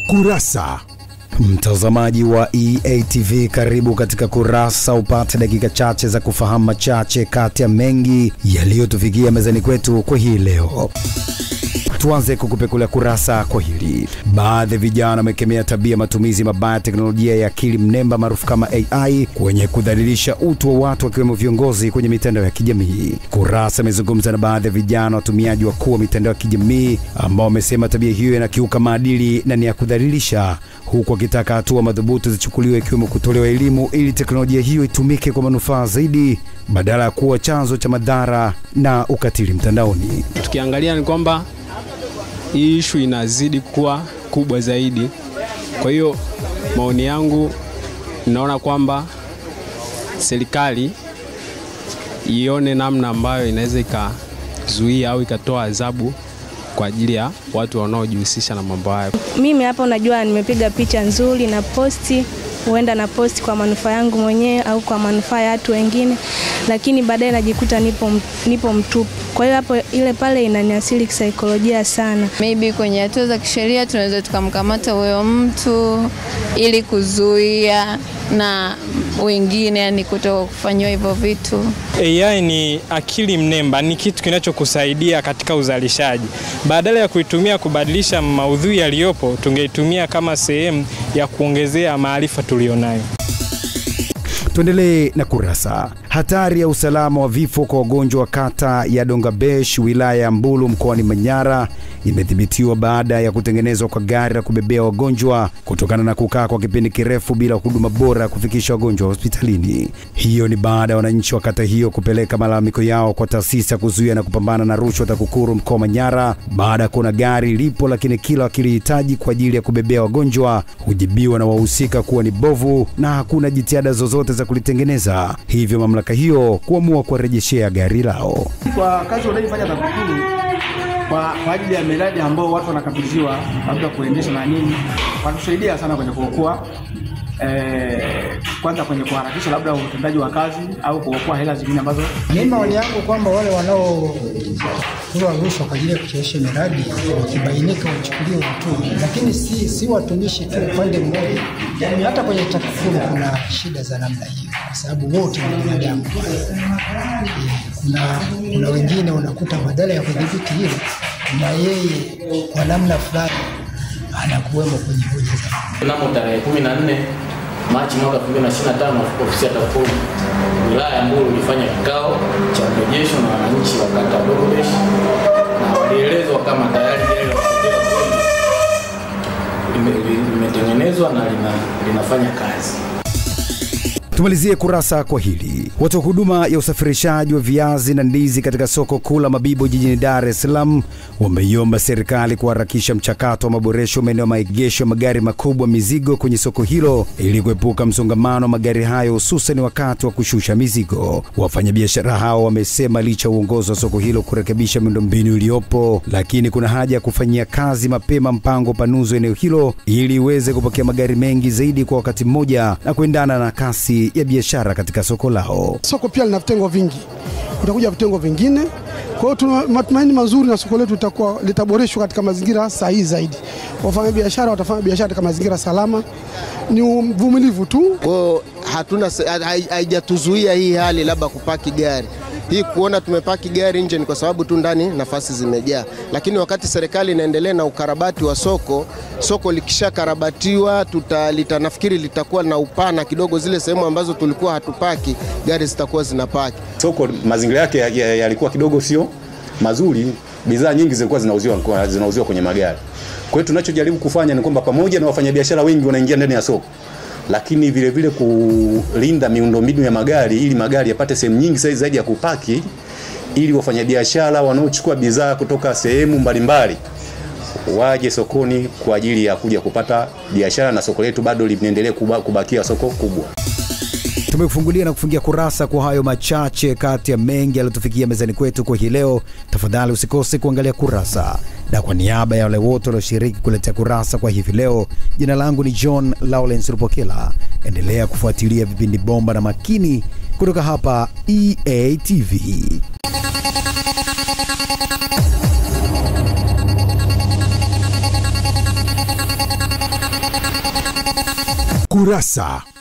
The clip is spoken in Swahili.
Kurasa. Mtazamaji wa EATV, karibu katika Kurasa, upate dakika chache za kufahamu machache kati ya mengi yaliyotufikia mezani kwetu kwa hii leo. Tuanze kukupekulia kurasa kwa hili. Baadhi ya vijana wamekemea tabia matumizi mabaya teknolojia ya akili mnemba maarufu kama AI kwenye kudhalilisha utu wa watu wakiwemo viongozi kwenye mitandao ya kijamii. Kurasa imezungumza na baadhi ya vijana watumiaji wakuu wa mitandao ya kijamii ambao wamesema tabia hiyo inakiuka maadili na ni ya kudhalilisha, huku akitaka hatua madhubuti zichukuliwe ikiwemo kutolewa elimu ili teknolojia hiyo itumike kwa manufaa zaidi badala ya kuwa chanzo cha madhara na ukatili mtandaoni. Tukiangalia ni kwamba hii issue inazidi kuwa kubwa zaidi. Kwa hiyo maoni yangu, naona kwamba serikali ione namna ambayo inaweza ikazuia au ikatoa adhabu kwa ajili ya watu wanaojihusisha na mambo hayo. Mimi hapa unajua nimepiga picha nzuri na posti, huenda na posti kwa manufaa yangu mwenyewe au kwa manufaa ya watu wengine, lakini baadaye najikuta nipo mtupu. Kwa hiyo hapo ile pale inaniathiri kisaikolojia sana. Maybe kwenye hatua za kisheria tunaweza tukamkamata huyo mtu ili kuzuia na wengine yani kutofanywa hivyo vitu. AI ni akili mnemba, ni kitu kinachokusaidia katika uzalishaji. Badala ya kuitumia kubadilisha maudhui yaliyopo, tungeitumia kama sehemu ya kuongezea maarifa tulionayo. Tuendelee na Kurasa. Hatari ya usalama wa vifo kwa wagonjwa wa kata ya Dongabesh wilaya ya Mbulu mkoani Manyara imethibitiwa baada ya kutengenezwa kwa gari la kubebea wagonjwa kutokana na kukaa kwa kipindi kirefu bila huduma bora kufikisha wagonjwa hospitalini. Hiyo ni baada ya wananchi wa kata hiyo kupeleka malalamiko yao kwa taasisi ya kuzuia na kupambana na rushwa TAKUKURU mkoa wa Manyara baada ya kuona gari lipo lakini kila wakilihitaji kwa ajili ya kubebea wagonjwa hujibiwa na wahusika kuwa ni bovu na hakuna jitihada zozote za kulitengeneza. Hivyo mamlaka hiyo kuamua kurejeshea gari lao. Kwa kazi wanayofanya TAKUKURU kwa ajili ya miradi ambao watu wanakabidhiwa labda kuendesha na nini, wanatusaidia sana kwenye kuokoa kwanza kwenye kuharakisha labda utendaji wa kazi au kuokoa hela zingine ambazo. Mimi maoni yangu kwamba wale wanao kutoa rushwa kwa ajili ya kuchelewesha miradi wakibainika wachukuliwe hatua, lakini si watumishi tu upande mmoja. Hata kwenye TAKUKURU kuna shida za namna hiyo kwa sababu wote ni binadamu. Kuna wengine unakuta badala ya kudhibiti hilo na yeye kwa namna fulani anakuwemo kwenye hoja zake. Mnamo tarehe 14 Machi mwaka 2025 ofisi ya TAKUKURU wilaya ya Mbulu ilifanya kikao cha mrejesho na wananchi wa kata ya Dongabesh na walielezwa kama tayari gari la kubebea wagonjwa limetengenezwa na linafanya kazi. Tumalizie Kurasa kwa hili. Watu huduma ya usafirishaji wa viazi na ndizi katika soko kuu la Mabibo jijini Dar es Salaam wameiomba serikali kuharakisha mchakato wa maboresho maeneo maegesho magari makubwa mizigo kwenye soko hilo ili kuepuka msongamano wa magari hayo hususan wakati wa kushusha mizigo. Wafanyabiashara hao wamesema licha uongozi wa soko hilo kurekebisha miundombinu iliyopo, lakini kuna haja ya kufanyia kazi mapema mpango panuzo eneo hilo ili iweze kupokea magari mengi zaidi kwa wakati mmoja na kuendana na kasi ya biashara katika soko lao. Soko pia lina vitengo vingi, kutakuja vitengo vingine. Kwa hiyo tuna matumaini mazuri na soko letu litaboreshwa katika mazingira sahihi zaidi. Wafanya biashara watafanya biashara katika mazingira salama. Ni uvumilivu tu. Kwa hiyo hatuna haijatuzuia hii hali labda kupaki gari. Hii kuona tumepaki gari nje ni kwa sababu tu ndani nafasi zimejaa. Lakini wakati serikali inaendelea na ukarabati wa soko likishakarabatiwa nafikiri litakuwa na upana kidogo, zile sehemu ambazo tulikuwa hatupaki gari zitakuwa zinapaki. Soko mazingira yake yalikuwa kidogo sio mazuri, bidhaa nyingi zilikuwa zinauziwa kwenye magari. Kwa hiyo tunachojaribu kufanya ni kwamba pamoja na wafanyabiashara wengi wanaingia ndani ya soko, lakini vile vile kulinda miundombinu ya magari ili magari yapate sehemu nyingi zaidi ya kupaki ili wafanyabiashara wanaochukua bidhaa kutoka sehemu mbalimbali waje sokoni kwa ajili ya kuja kupata biashara na soko letu bado linaendelea kubakia soko kubwa. Tumekufungulia na kufungia kurasa kwa hayo machache kati ya mengi yaliyotufikia mezani kwetu kwa hii leo. Tafadhali usikose kuangalia Kurasa. Na kwa niaba ya wale wote walioshiriki kuletea Kurasa kwa hivi leo, jina langu ni John Lawrence Rupokela. Endelea kufuatilia vipindi bomba na makini kutoka hapa EATV. Kurasa.